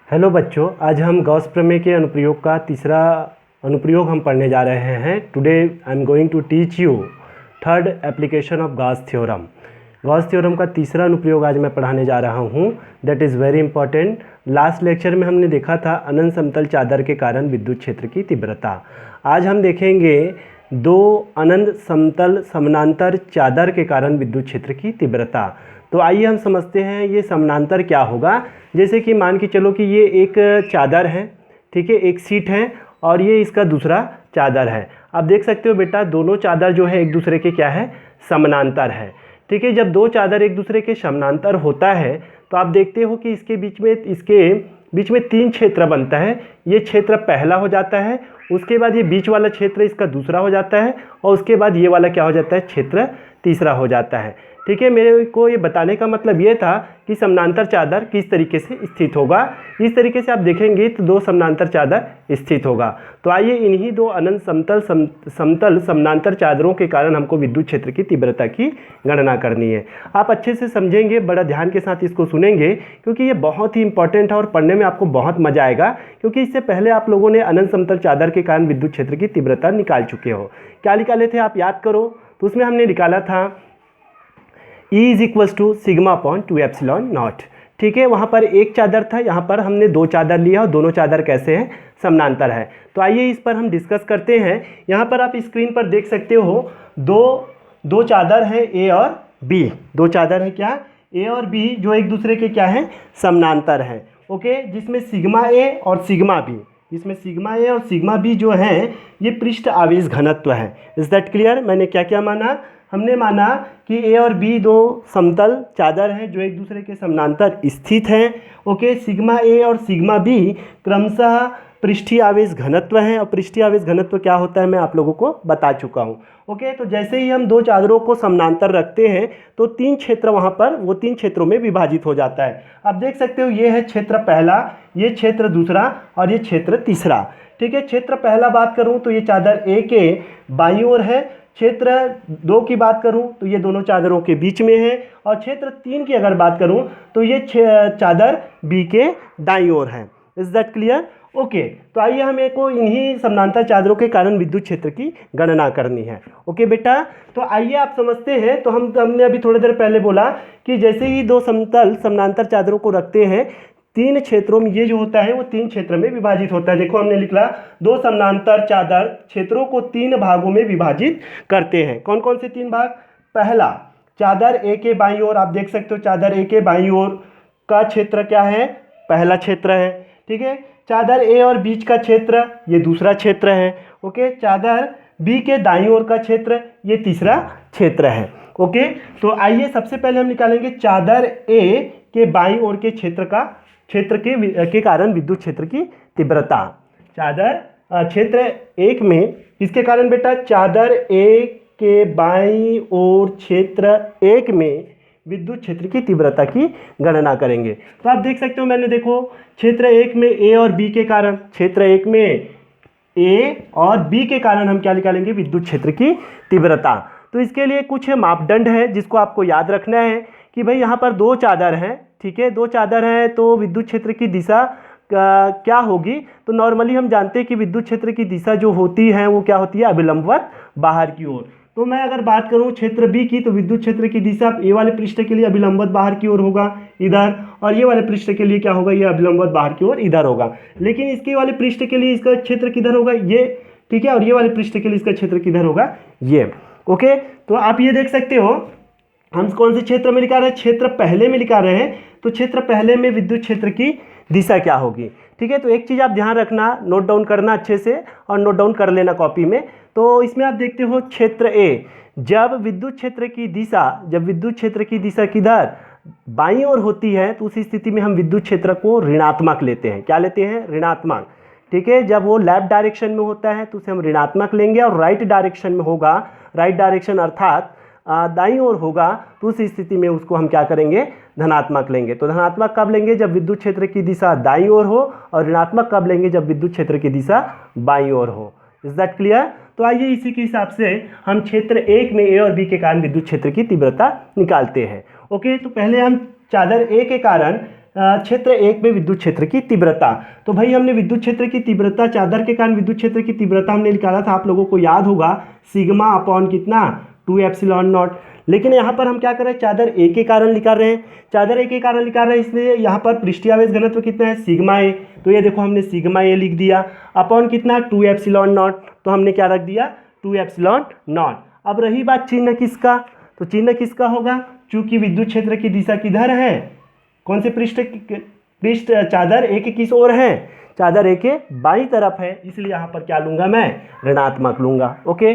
Hello बच्चों, आज हम गॉस प्रमेय के अनुप्रयोग का तीसरा अनुप्रयोग हम पढ़ने जा रहे हैं। Today I am going to teach you third application of Gauss theorem. Gauss theorem का तीसरा अनुप्रयोग आज मैं पढ़ाने जा रहा हूँ। That is very important. Last lecture में हमने देखा था अनंत समतल चादर के कारण विद्युत क्षेत्र की तीव्रता। आज हम देखेंगे दो अनंत समतल समानांतर चादर के कारण विद्युत क्षेत्र की तीव्रता। तो आइए हम समझते हैं ये समानांतर क्या होगा। जैसे कि मान के चलो कि ये एक चादर है, ठीक है, एक सीट है और ये इसका दूसरा चादर है। आप देख सकते हो बेटा, दोनों चादर जो है एक दूसरे के क्या है, समानांतर है। ठीक है, जब दो चादर एक दूसरे के समानांतर होता है तो आप देखते हो कि इसके बीच में तीन क्षेत्र बनता है। ये क्षेत्र पहला हो जाता है, उसके बाद ये बीच वाला क्षेत्र इसका दूसरा हो जाता है और उसके बाद ये वाला क्या हो जाता है, क्षेत्र तीसरा हो जाता है। ठीक है, मेरे को ये बताने का मतलब ये था कि समानांतर चादर किस तरीके से स्थित होगा। इस तरीके से आप देखेंगे तो दो समानांतर चादर स्थित होगा। तो आइए इन्हीं दो अनंत समतल समानांतर चादरों के कारण हमको विद्युत क्षेत्र की तीव्रता की गणना करनी है। आप अच्छे से समझेंगे, बड़ा ध्यान के साथ इसको सुनेंगे, क्योंकि ये बहुत ही इंपॉर्टेंट है और पढ़ने में आपको बहुत मजा आएगा। क्योंकि इससे पहले आप लोगों ने अनंत समतल चादर के कारण विद्युत क्षेत्र की तीव्रता निकाल चुके हो। क्या निकाले थे आप याद करो। तो उसमें हमने निकाला था E is equals to sigma upon 2ε0। ठीक है, वहाँ पर एक चादर था, यहाँ पर हमने दो चादर लिया और दोनों चादर कैसे हैं, समानांतर है। तो आइए इस पर हम डिस्कस करते हैं। यहाँ पर आप स्क्रीन पर देख सकते हो दो चादर हैं A और B। दो चादर है क्या, A और B, जो एक दूसरे के क्या है, समानांतर है। ओके, जिसमें सिग्मा A और सिग्मा B, इसमें सिग्मा A और सिग्मा B जो हैं ये पृष्ठ आवेश घनत्व है। Is that clear. मैंने क्या क्या माना, हमने माना कि A और B दो समतल चादर हैं जो एक दूसरे के समानांतर स्थित हैं। ओके, सिग्मा A और सिग्मा B क्रमशः पृष्ठीय आवेश घनत्व हैं और पृष्ठीय आवेश घनत्व क्या होता है मैं आप लोगों को बता चुका हूँ। ओके, तो जैसे ही हम दो चादरों को समानांतर रखते हैं तो तीन क्षेत्र वहाँ पर वो तीन क्षेत्रों में विभाजित हो जाता है। आप देख सकते हो ये है क्षेत्र पहला, ये क्षेत्र दूसरा और ये क्षेत्र तीसरा। ठीक है, क्षेत्र पहला बात करूँ तो ये चादर A के बाईं ओर है। क्षेत्र दो की बात करूं तो ये दोनों चादरों के बीच में है और क्षेत्र तीन की अगर बात करूं तो ये चादर बी के दाईं ओर है। Is that clear. ओके, तो आइए हमें को इन्हीं समानांतर चादरों के कारण विद्युत क्षेत्र की गणना करनी है। ओके बेटा, तो आइए आप समझते हैं। तो हमने अभी थोड़ी देर पहले बोला कि जैसे ही दो समतल समानांतर चादरों को रखते हैं तीन क्षेत्रों में, ये जो होता है वो तीन क्षेत्र में विभाजित होता है। देखो हमने लिखला दो समानांतर चादर क्षेत्रों को तीन भागों में विभाजित करते हैं। कौन कौन से तीन भाग, पहला चादर A के बाईं ओर, आप देख सकते हो चादर A के बाईं ओर का क्षेत्र क्या है, पहला क्षेत्र है। ठीक है, चादर A और बीच का क्षेत्र ये दूसरा क्षेत्र है। ओके, चादर B के दाईं ओर का क्षेत्र ये तीसरा क्षेत्र है। ओके, तो आइए सबसे पहले हम निकालेंगे चादर A के बाईं ओर के क्षेत्र के कारण विद्युत क्षेत्र की तीव्रता। चादर क्षेत्र एक में किसके कारण बेटा, चादर A के बाईं ओर क्षेत्र एक में विद्युत क्षेत्र की तीव्रता की गणना करेंगे। तो आप देख सकते हो, मैंने देखो क्षेत्र एक में A और B के कारण, क्षेत्र एक में A और B के कारण हम क्या निकालेंगे, विद्युत क्षेत्र की तीव्रता। तो इसके लिए कुछ मापदंड है जिसको आपको याद रखना है कि भाई यहाँ पर दो चादर हैं। ठीक है, दो चादर हैं तो विद्युत क्षेत्र की दिशा क्या होगी। तो नॉर्मली हम जानते हैं कि विद्युत क्षेत्र की दिशा जो होती है वो क्या होती है, अभिलंबवत बाहर की ओर। तो मैं अगर बात करूं क्षेत्र B की तो विद्युत क्षेत्र की दिशा A वाले पृष्ठ के लिए अभिलंबवत बाहर की ओर होगा इधर, और ये वाले पृष्ठ के लिए क्या होगा, ये अभिलंबवत बाहर की ओर इधर होगा। लेकिन इसके वाले पृष्ठ के लिए इसका क्षेत्र किधर होगा, ये। ठीक है, और ये वाले पृष्ठ के लिए इसका क्षेत्र किधर होगा, ये। ओके, तो आप ये देख सकते हो हम कौन से क्षेत्र में लिखा रहे हैं, क्षेत्र पहले में लिखा रहे हैं। तो क्षेत्र पहले में विद्युत क्षेत्र की दिशा क्या होगी। ठीक है, तो एक चीज़ आप ध्यान रखना, नोट डाउन करना अच्छे से और नोट डाउन कर लेना कॉपी में। तो इसमें आप देखते हो क्षेत्र A, जब विद्युत क्षेत्र की दिशा किधर, बाईं ओर होती है तो उस स्थिति में हम विद्युत क्षेत्र को ऋणात्मक लेते हैं। क्या लेते हैं, ऋणात्मक। ठीक है, जब वो लेफ्ट डायरेक्शन में होता है तो उसे हम ऋणात्मक लेंगे, और राइट डायरेक्शन में होगा, राइट डायरेक्शन अर्थात दाईं ओर होगा तो उस स्थिति में उसको हम क्या करेंगे, धनात्मक लेंगे। तो धनात्मक कब लेंगे, जब विद्युत क्षेत्र की दिशा दाईं ओर हो, और ऋणात्मक कब लेंगे, जब विद्युत क्षेत्र की दिशा बाईं ओर हो। Is that clear. तो आइए इसी के हिसाब से हम क्षेत्र एक में A और B के कारण विद्युत क्षेत्र की तीव्रता निकालते हैं। ओके, तो पहले हम चादर A के कारण क्षेत्र 1 में विद्युत क्षेत्र की तीव्रता। तो भाई हमने विद्युत क्षेत्र की तीव्रता, चादर के कारण विद्युत क्षेत्र की तीव्रता हमने निकाला था, आप लोगों को याद होगा, सिग्मा अपॉन कितना 2 एप्सिलॉन नॉट। लेकिन यहाँ पर हम क्या कर रहे हैं, चादर ए के कारण निकाल रहे हैं, चादर ए के कारण निकाल रहे हैं, इसलिए यहाँ पर पृष्ठीय आवेश घनत्व कितना है, सिग्मा ए। तो ये देखो हमने सिग्मा ए लिख दिया, अपॉन कितना 2 एप्सिलॉन नॉट, तो हमने क्या रख दिया 2 एप्सिलॉन नॉट। अब रही बात चिन्ह किसका, तो चिन्ह किसका होगा, चूंकि विद्युत क्षेत्र की दिशा किधर है, कौन से पृष्ठ चादर ए के किस ओर है, चादर ए के बाईं तरफ है, इसलिए यहाँ पर क्या लूंगा मैं, ऋणात्मक लूंगा। ओके,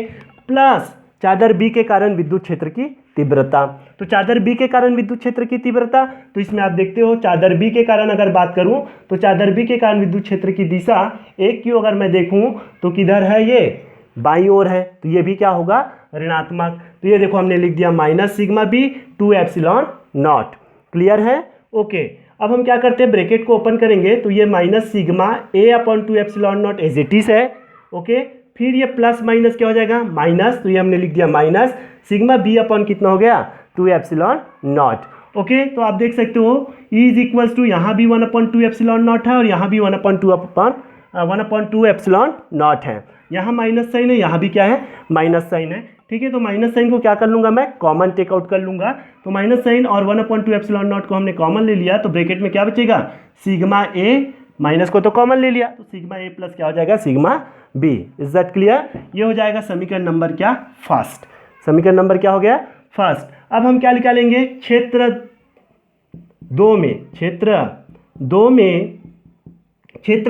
प्लस चादर बी के कारण विद्युत क्षेत्र की तीव्रता। तो चादर बी के कारण विद्युत क्षेत्र की तीव्रता, तो इसमें आप देखते हो चादर बी के कारण अगर बात करूं तो चादर बी के कारण विद्युत क्षेत्र की दिशा एक की अगर मैं देखूं तो किधर है, ये बाईं ओर है, तो ये भी क्या होगा, ऋणात्मक। तो ये देखो हमने लिख दिया minus sigma B 2 epsilon naught. Clear है? ओके, अब हम क्या करते हैं, ब्रैकेट को ओपन करेंगे तो ये minus sigma A upon 2 epsilon naught as it is है। ओके, फिर ये प्लस माइनस क्या हो जाएगा, माइनस, तो ये हमने लिख दिया माइनस सिग्मा बी अपॉन कितना हो गया 2 एप्सिलॉन नॉट। ओके, तो आप देख सकते हो E इज इक्वल्स टू, यहाँ भी 1/2 एप्सिलॉन नॉट है और यहाँ भी 1/2 एप्सिलॉन नॉट है, यहाँ माइनस साइन है, यहाँ भी क्या है, माइनस साइन है। ठीक है, तो माइनस साइन को क्या कर लूंगा मैं, कॉमन टेकआउट कर लूंगा। तो माइनस साइन और 1/2 एप्सिलॉन नॉट को हमने कॉमन ले लिया, तो ब्रैकेट में क्या बचेगा, सिग्मा ए, माइनस को तो कॉमन ले लिया, तो सिग्मा ए प्लस क्या हो जाएगा, sigma B. Is that clear? ये हो जाएगा समीकरण नंबर क्या, फर्स्ट। समीकरण नंबर क्या हो गया, फर्स्ट। अब हम क्या निकालेंगे, क्षेत्र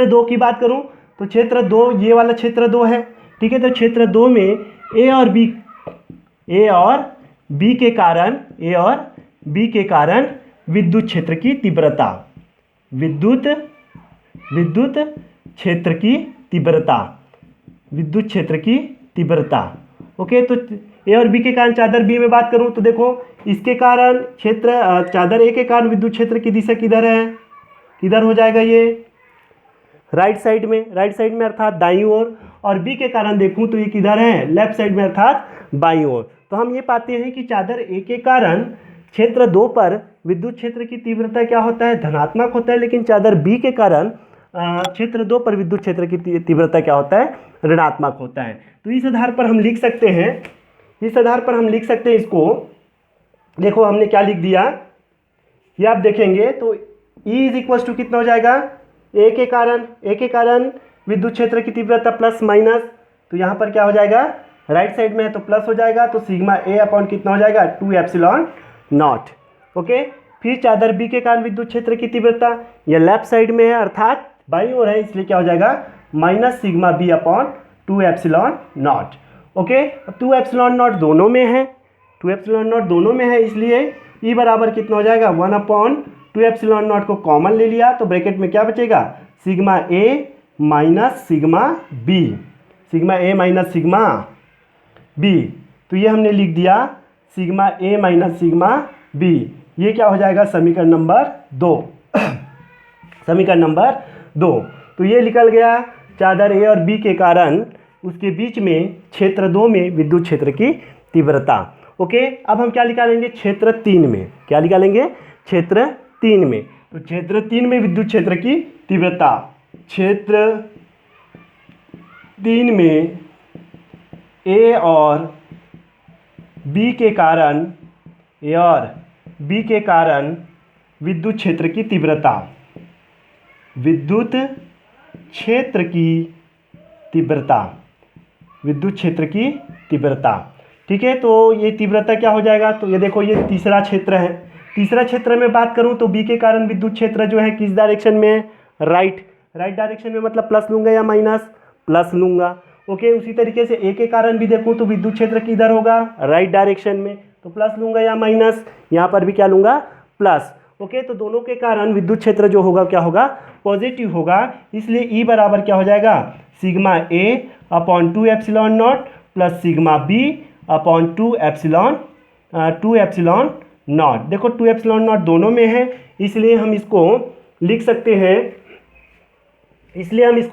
2 की बात करूं तो क्षेत्र 2, ये वाला क्षेत्र 2 है। ठीक है, तो क्षेत्र 2 में ए और बी के कारण विद्युत क्षेत्र की तीव्रता, विद्युत क्षेत्र की तीव्रता। ओके, तो ए और बी के कारण चादर बी में बात करूं तो देखो इसके कारण चादर ए के कारण विद्युत क्षेत्र की दिशा किधर है, किधर हो जाएगा, ये राइट साइड में अर्थात दाईं ओर, और बी के कारण देखूं तो ये किधर है, लेफ्ट साइड में अर्थात बाईं ओर। तो हम ये पाते हैं कि चादर ए के कारण क्षेत्र 2 पर विद्युत क्षेत्र की तीव्रता क्या होता है, धनात्मक होता है, लेकिन चादर बी के कारण क्षेत्र 2 पर विद्युत क्षेत्र की तीव्रता क्या होता है, ऋणात्मक होता है। तो इस आधार पर हम लिख सकते हैं, इसको देखो हमने क्या लिख दिया, ये आप देखेंगे तो E इज इक्वल टू कितना हो जाएगा, ए के कारण विद्युत क्षेत्र की तीव्रता प्लस माइनस, तो यहाँ पर क्या हो जाएगा, राइट साइड में है तो प्लस हो जाएगा, तो सिग्मा ए अपॉन कितना हो जाएगा 2 एप्सिलॉन नॉट। ओके, फिर चादर बी के कारण विद्युत क्षेत्र की तीव्रता, ये लेफ्ट साइड में है अर्थात बाईं ओर है, इसलिए क्या हो जाएगा minus sigma B upon 2 epsilon naught. Okay, अब 2 एप्सिलॉन नॉट दोनों में है, इसलिए E बराबर कितना हो जाएगा 1/2 एप्सिलॉन नॉट को कॉमन ले लिया, तो ब्रैकेट में क्या बचेगा, sigma A minus sigma B, तो ये हमने लिख दिया sigma A minus sigma B. ये क्या हो जाएगा, समीकरण नंबर 2। तो ये निकल गया चादर ए और बी के कारण उसके बीच में क्षेत्र 2 में विद्युत क्षेत्र की तीव्रता। ओके, अब हम क्या निकालेंगे, क्षेत्र 3 में, क्षेत्र 3 में, तो क्षेत्र 3 में विद्युत क्षेत्र की तीव्रता, क्षेत्र 3 में ए और बी के कारण विद्युत क्षेत्र की तीव्रता, विद्युत क्षेत्र की तीव्रता। ठीक है, तो ये तीव्रता क्या हो जाएगा, तो ये देखो ये तीसरा क्षेत्र है, तीसरा क्षेत्र में बात करूं तो बी के कारण विद्युत क्षेत्र जो है किस डायरेक्शन में, राइट डायरेक्शन में, मतलब प्लस लूंगा या माइनस, प्लस लूंगा। ओके, उसी तरीके से ए के कारण भी देखूं तो विद्युत क्षेत्र किधर होगा, राइट डायरेक्शन में, तो प्लस लूंगा या माइनस, यहाँ पर भी क्या लूंगा, प्लस। ओके, तो दोनों के कारण विद्युत क्षेत्र जो होगा क्या होगा, पॉजिटिव होगा, इसलिए ई बराबर क्या हो जाएगा, sigma A upon 2 epsilon naught plus sigma B upon 2 epsilon naught. देखो 2 एप्सिलॉन नॉट दोनों में है, इसलिए हम इसको लिख सकते हैं,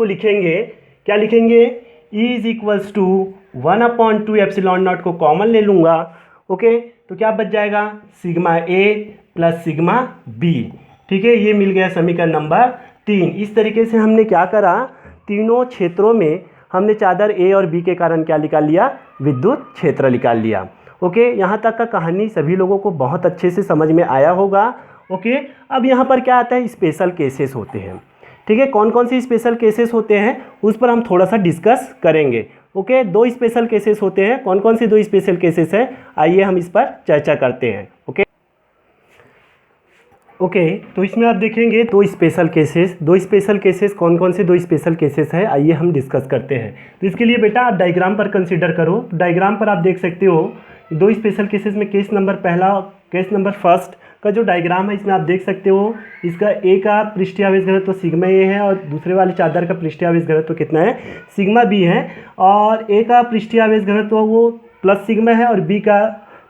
लिखेंगे, क्या लिखेंगे, E is equals to 1/2 epsilon naught को कॉमन ले लूँगा। ओके, तो क्या बच जाएगा, sigma A plus sigma B. ठीक है, ये मिल गया समीकरण नंबर 3। इस तरीके से हमने क्या करा, तीनों क्षेत्रों में हमने चादर ए और बी के कारण क्या निकाल लिया, विद्युत क्षेत्र निकाल लिया। ओके, यहाँ तक का कहानी सभी लोगों को बहुत अच्छे से समझ में आया होगा। ओके, अब यहाँ पर क्या आता है, स्पेशल केसेस होते हैं। ठीक है, कौन कौन से स्पेशल केसेस होते हैं उस पर हम थोड़ा सा डिस्कस करेंगे। ओके, 2 स्पेशल केसेस होते हैं। कौन कौन से 2 स्पेशल केसेस हैं, आइए हम इस पर चर्चा करते हैं। ओके, तो इसमें आप देखेंगे 2 स्पेशल केसेस कौन कौन से 2 स्पेशल केसेस हैं, आइए हम डिस्कस करते हैं। तो इसके लिए बेटा आप डायग्राम पर कंसीडर करो। तो डायग्राम पर आप देख सकते हो 2 स्पेशल केसेस में केस नंबर फर्स्ट का जो डायग्राम है, इसमें आप देख सकते हो इसका ए का पृष्ठीय आवेश घनत्व सिग्मा ए है और दूसरे वाले चादर का पृष्ठीय आवेश घनत्व कितना है, सिग्मा बी है। और ए का पृष्ठीय आवेश घनत्व वो प्लस सिग्मा है और बी का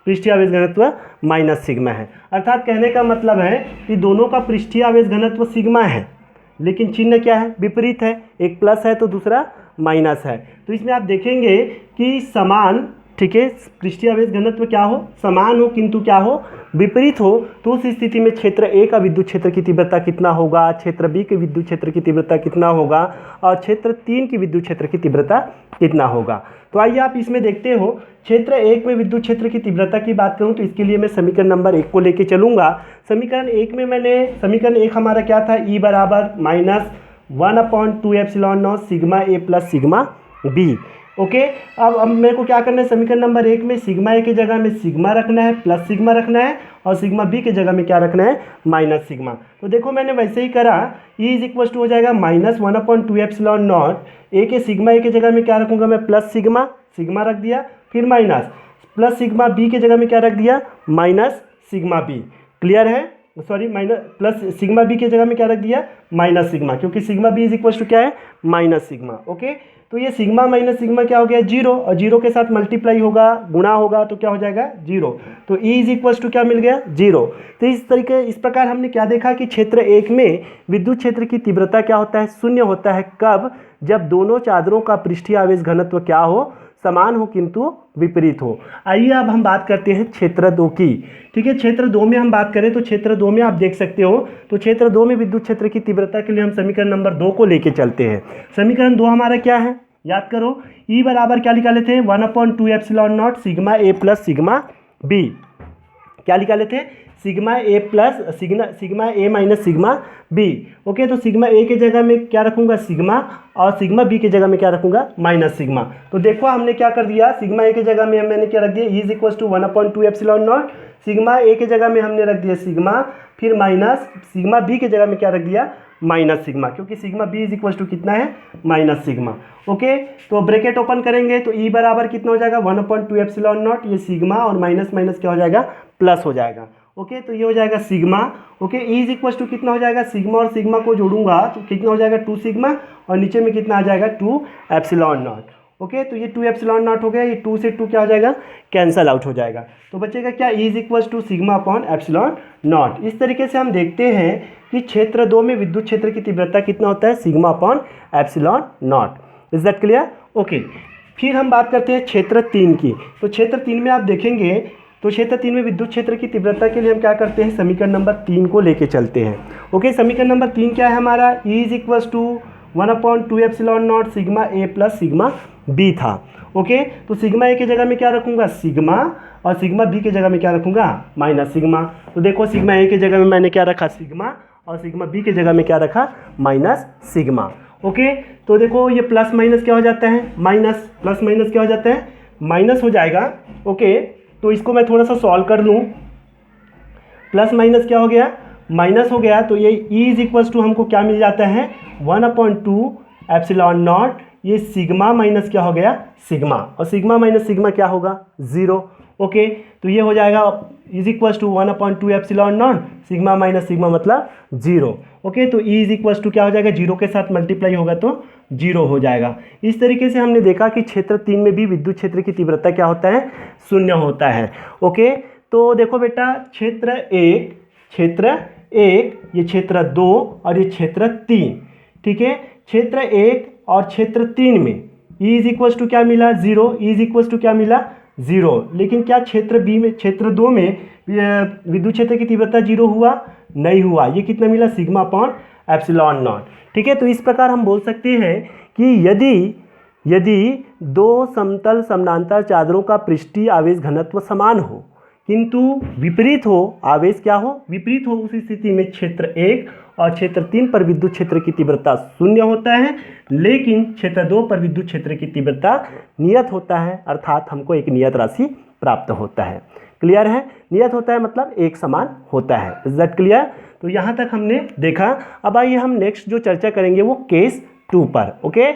पृष्ठीय आवेश घनत्व माइनस सिग्मा है। अर्थात कहने का मतलब है कि दोनों का पृष्ठीय आवेश घनत्व सिग्मा है, लेकिन चिन्ह क्या है, विपरीत है। एक प्लस है तो दूसरा माइनस है। तो इसमें आप देखेंगे कि समान, ठीक है, पृष्ठीय आवेश घनत्व क्या हो, समान हो किंतु क्या हो, विपरीत हो। तो उस स्थिति में क्षेत्र ए का विद्युत क्षेत्र की तीव्रता कितना होगा, क्षेत्र बी के विद्युत क्षेत्र की तीव्रता कितना होगा और क्षेत्र 3 की विद्युत क्षेत्र की तीव्रता कितना होगा। तो आइए आप इसमें देखते हो, क्षेत्र 1 में विद्युत क्षेत्र की तीव्रता की बात करूं तो इसके लिए मैं समीकरण नंबर 1 को लेके चलूंगा। समीकरण 1 हमारा क्या था, E बराबर -1/2 epsilon naught sigma A plus sigma B. Okay, अब मेरे को क्या करना है, समीकरण नंबर 1 में सिग्मा ए की जगह में सिग्मा रखना है, प्लस सिग्मा रखना है और सिग्मा बी की जगह में क्या रखना है, माइनस सिग्मा। तो देखो मैंने वैसे ही करा, E इज हो जाएगा -1/2 एप्सिलॉन नॉट, ए के सिग्मा ए की जगह में क्या रखूँगा मैं, प्लस सिग्मा रख दिया, फिर माइनस प्लस सिग्मा बी की जगह में क्या रख दिया, माइनस सिग्मा बी। क्लियर है, sorry, minus plus sigma B की जगह में क्या रख दिया, माइनस सिग्मा, क्योंकि सिग्मा बी इज क्या है, माइनस सिग्मा। ओके, तो ये सिग्मा माइनस सिग्मा क्या हो गया, 0 और 0 के साथ मल्टीप्लाई होगा, गुणा होगा तो क्या हो जाएगा, 0। तो E इज क्या मिल गया, 0। तो इस प्रकार हमने क्या देखा कि क्षेत्र 1 में विद्युत क्षेत्र की तीव्रता क्या होता है, 0 होता है। कब, जब दोनों चादरों का पृष्ठीय आवेश घनत्व क्या हो, समान हो किंतु विपरीत हो। आइए अब हम बात करते हैं क्षेत्र 2 की। ठीक है, क्षेत्र 2 में हम बात करें तो क्षेत्र 2 में आप देख सकते हो, तो क्षेत्र 2 में विद्युत क्षेत्र की तीव्रता के लिए हम समीकरण नंबर 2 को लेके चलते हैं। समीकरण 2 हमारा क्या है, याद करो, E बराबर क्या निकाले थे, 1/2 epsilon naught sigma A plus sigma B. क्या निकाले थे, sigma A plus sigma A minus sigma B. Okay, तो सिग्मा ए की जगह में क्या रखूंगा, सिग्मा, और सिग्मा बी की जगह में क्या रखूंगा, माइनस सिग्मा। तो देखो हमने क्या कर दिया, सिग्मा ए की जगह में मैंने क्या रख दिया, E is 1/2 epsilon naught, sigma A की जगह में हमने रख दिया सिग्मा, फिर माइनस सिग्मा बी की जगह में क्या रख दिया, माइनस सिग्मा, क्योंकि सिग्मा बी इज कितना है, माइनस सिग्मा। ओके, तो ब्रैकेट ओपन करेंगे तो E बराबर कितना हो जाएगा, 1/2 एप्सिलॉन नॉट, ये सिग्मा और माइनस माइनस क्या हो जाएगा, प्लस हो जाएगा। ओके, तो ये हो जाएगा सिग्मा। ओके, E इज कितना हो जाएगा, सिग्मा और सिग्मा को जोड़ूंगा तो कितना हो जाएगा, 2 सिग्मा और नीचे में कितना आ जाएगा, 2 एप्सिलॉन नॉट। ओके, तो ये 2 एप्सिलॉन नॉट हो गया, ये 2 से 2 क्या हो जाएगा, कैंसल आउट हो जाएगा। तो बचेगा क्या, E is sigma upon epsilon not. इस तरीके से हम देखते हैं कि क्षेत्र 2 में विद्युत क्षेत्र की तीव्रता कितना होता है, sigma upon epsilon not. Is that clear? Okay, फिर हम बात करते हैं क्षेत्र 3 की। तो क्षेत्र 3 में आप देखेंगे तो क्षेत्र 3 में विद्युत क्षेत्र की तीव्रता के लिए हम क्या करते हैं, समीकरण नंबर 3 को लेके चलते हैं। ओके, समीकरण नंबर 3 क्या है हमारा, E is 1/2 epsilon naught sigma A plus sigma B था। ओके, तो सिग्मा ए की जगह में क्या रखूंगा, सिग्मा, और सिग्मा बी की जगह में क्या रखूंगा, माइनस सिग्मा। तो देखो सिग्मा ए की जगह में मैंने क्या रखा, सिग्मा, और सिग्मा बी की जगह में क्या रखा, माइनस सिग्मा। ओके, तो देखो ये प्लस माइनस क्या हो जाता है, माइनस, प्लस माइनस क्या हो जाता है, माइनस हो जाएगा। ओके, तो इसको मैं थोड़ा सा सॉल्व कर लूँ, प्लस माइनस क्या हो गया, माइनस हो गया। तो ये E इज हमको क्या मिल जाता है, 1/2 एप्सिलॉन नॉट, ये सिग्मा माइनस क्या हो गया, सिग्मा, और सिग्मा माइनस सिग्मा क्या होगा, 0। ओके, तो ये हो जाएगा is 1/2 epsilon naught sigma minus sigma मतलब 0। ओके, तो E इज क्या हो जाएगा, 0 के साथ मल्टीप्लाई होगा तो 0 हो जाएगा। इस तरीके से हमने देखा कि क्षेत्र 3 में भी विद्युत क्षेत्र की तीव्रता क्या होता है, 0 होता है। ओके, तो देखो बेटा, क्षेत्र 1, ये क्षेत्र 2 और ये क्षेत्र 3। ठीक है, क्षेत्र 1 और क्षेत्र 3 में E इज क्या मिला, 0, E इज क्या मिला, 0। लेकिन क्या क्षेत्र 2 में विद्युत क्षेत्र की तीव्रता 0 हुआ, नहीं हुआ। ये कितना मिला, सिग्मा अपॉन एप्सिलॉन नॉट। ठीक है, तो इस प्रकार हम बोल सकते हैं कि यदि दो समतल समानांतर चादरों का पृष्ठीय आवेश घनत्व समान हो किंतु विपरीत हो, आवेश क्या हो, विपरीत हो, उस स्थिति में क्षेत्र 1 और क्षेत्र 3 पर विद्युत क्षेत्र की तीव्रता शून्य होता है, लेकिन क्षेत्र 2 पर विद्युत क्षेत्र की तीव्रता नियत होता है, अर्थात हमको एक नियत राशि प्राप्त होता है। क्लियर है, नियत होता है मतलब एक समान होता है। Is that clear? तो यहाँ तक हमने देखा। अब आइए हम नेक्स्ट जो चर्चा करेंगे वो केस 2 पर। ओके,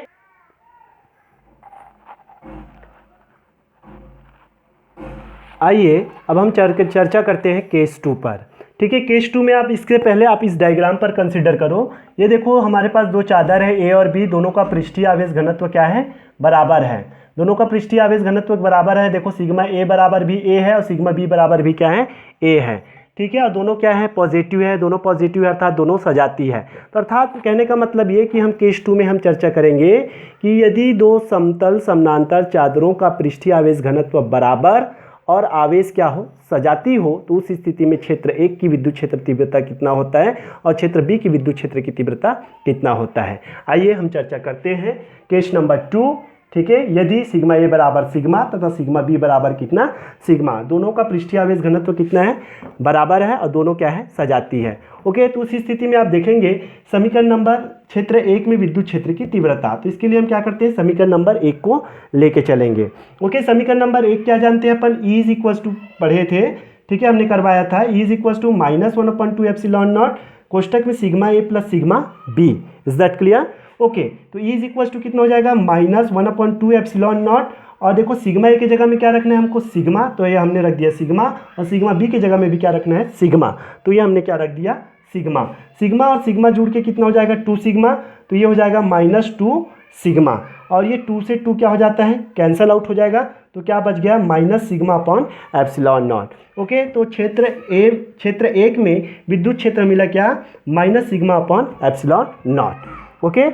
आइए अब हम चर्चा करते हैं केस 2 पर। ठीक है, केस 2 में आप इसके पहले आप इस डायग्राम पर कंसीडर करो। ये देखो हमारे पास दो चादर है ए और बी, दोनों का पृष्ठीय आवेश घनत्व क्या है, बराबर है। दोनों का पृष्ठीय आवेश घनत्व बराबर है। देखो सिग्मा ए बराबर भी ए है और सिग्मा बी बराबर भी क्या है, ए है। ठीक है, और दोनों क्या है, पॉजिटिव है, दोनों पॉजिटिव है अर्थात दोनों सजाती है। तो अर्थात कहने का मतलब ये कि हम केस 2 में हम चर्चा करेंगे कि यदि दो समतल समानांतर चादरों का पृष्ठीय आवेश घनत्व बराबर और आवेश क्या हो, सजाती हो, तो उस स्थिति में क्षेत्र 1 की विद्युत क्षेत्र तीव्रता कितना होता है और क्षेत्र बी की विद्युत क्षेत्र की तीव्रता कितना होता है। आइए हम चर्चा करते हैं केस नंबर 2। ठीक है, यदि सिग्मा ए बराबर सिग्मा तथा सिग्मा बी बराबर कितना, सिग्मा, दोनों का पृष्ठीय आवेश घनत्व कितना है, बराबर है और दोनों क्या है, सजाती है। ओके, तो उस स्थिति में आप देखेंगे समीकरण नंबर क्षेत्र 1 में विद्युत क्षेत्र की तीव्रता, तो इसके लिए हम क्या करते हैं, समीकरण नंबर 1 को लेके चलेंगे। ओके, समीकरण नंबर 1 क्या जानते हैं अपन, ई इज इक्वल टू पढ़े थे। ठीक है, हमने करवाया था, E is equal to -1/2 epsilon naught कोष्टक में sigma A plus sigma B. Is that clear? Okay, तो ई इज इक्वल टू कितना हो जाएगा, -1/2 एप्सिलॉन नॉट, और देखो सिग्मा ए की जगह में क्या रखना है हमको, सिग्मा, तो ये हमने रख दिया सिग्मा, और सिग्मा बी की जगह में भी क्या रखना है, सिग्मा, तो ये हमने क्या रख दिया, सिग्मा। सिग्मा और सिग्मा जुड़ के कितना हो जाएगा, 2 सिग्मा, तो ये हो जाएगा -2 सिग्मा, और ये 2 से 2 क्या हो जाता है, कैंसल आउट हो जाएगा, तो क्या बच गया, minus sigma upon epsilon naught. Okay, तो क्षेत्र 1 में विद्युत क्षेत्र मिला क्या, minus sigma upon epsilon naught. Okay,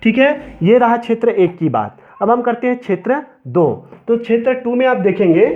ठीक है, ये रहा क्षेत्र 1 की बात। अब हम करते हैं क्षेत्र 2। तो क्षेत्र 2 में आप देखेंगे,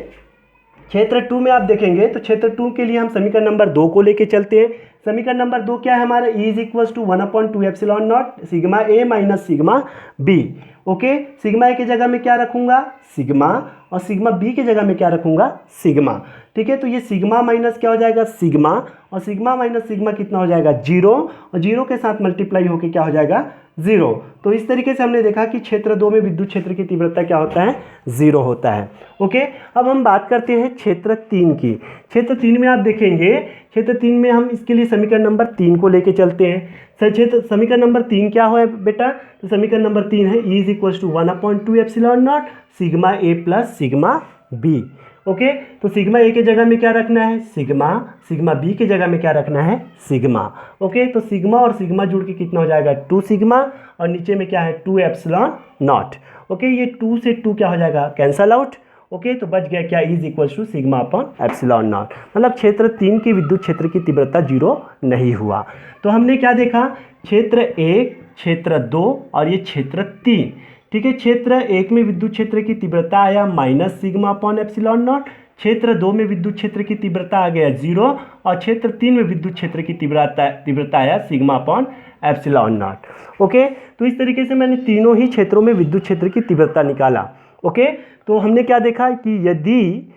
तो क्षेत्र 2 के लिए हम समीकरण नंबर 2 को लेके चलते हैं। समीकरण नंबर 2 क्या है हमारा, E is equal to 1/2 epsilon naught sigma A minus sigma B. Okay, sigma A की जगह में क्या रखूंगा, सिग्मा, और सिग्मा बी की जगह में क्या रखूंगा, सिग्मा। ठीक है, तो ये सिग्मा माइनस क्या हो जाएगा, सिग्मा, और सिग्मा माइनस सिग्मा कितना हो जाएगा, 0, और 0 के साथ मल्टीप्लाई होकर क्या हो जाएगा, 0। तो इस तरीके से हमने देखा कि क्षेत्र 2 में विद्युत क्षेत्र की तीव्रता क्या होता है, 0 होता है। ओके, अब हम बात करते हैं क्षेत्र 3 की। क्षेत्र 3 में आप देखेंगे, क्षेत्र 3 में हम इसके लिए समीकरण नंबर 3 को लेके चलते हैं। समीकरण नंबर 3 क्या हो बेटा, तो समीकरण नंबर 3 है E is equal to 1/2 epsilon naught sigma A plus sigma B. Okay, तो सिग्मा ए की जगह में क्या रखना है, सिग्मा, सिग्मा बी की जगह में क्या रखना है, सिग्मा। ओके, तो सिग्मा और सिग्मा जुड़ के कितना हो जाएगा, 2 सिग्मा, और नीचे में क्या है, 2 एप्सिलॉन नॉट। ओके, ये 2 से 2 क्या हो जाएगा, कैंसल आउट। ओके, तो बच गया क्या, is equal to sigma upon epsilon naught. मतलब क्षेत्र 3 की विद्युत क्षेत्र की तीव्रता 0 नहीं हुआ। तो हमने क्या देखा, क्षेत्र 1, क्षेत्र 2 और ये क्षेत्र 3। ठीक है, क्षेत्र 1 में विद्युत क्षेत्र की तीव्रता आया minus sigma upon epsilon not, क्षेत्र 2 में विद्युत क्षेत्र की तीव्रता आ गया 0, और क्षेत्र 3 में विद्युत क्षेत्र की तीव्रता आया sigma upon epsilon naught. Okay, तो इस तरीके से मैंने तीनों ही क्षेत्रों में विद्युत क्षेत्र की तीव्रता निकाला। ओके, तो हमने क्या देखा कि यदि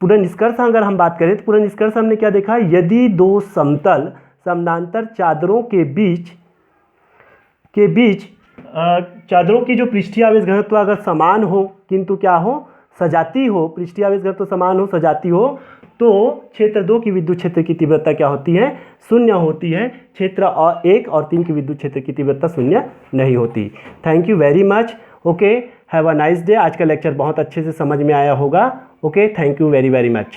पूरा निष्कर्ष अगर हम बात करें तो पूरा निष्कर्ष हमने क्या देखा, यदि दो समतल समानांतर चादरों के बीच चादरों की जो पृष्ठीय आवेश घनत्व अगर समान हो किंतु क्या हो, सजाती हो, पृष्ठीय आवेश घनत्व समान हो, सजाती हो, तो क्षेत्र 2 की विद्युत क्षेत्र की तीव्रता क्या होती है, 0 होती है। क्षेत्र 1 और 3 की विद्युत क्षेत्र की तीव्रता 0 नहीं होती। Thank you very much. Okay, have a nice day. आज का लेक्चर बहुत अच्छे से समझ में आया होगा। Okay, thank you very very much.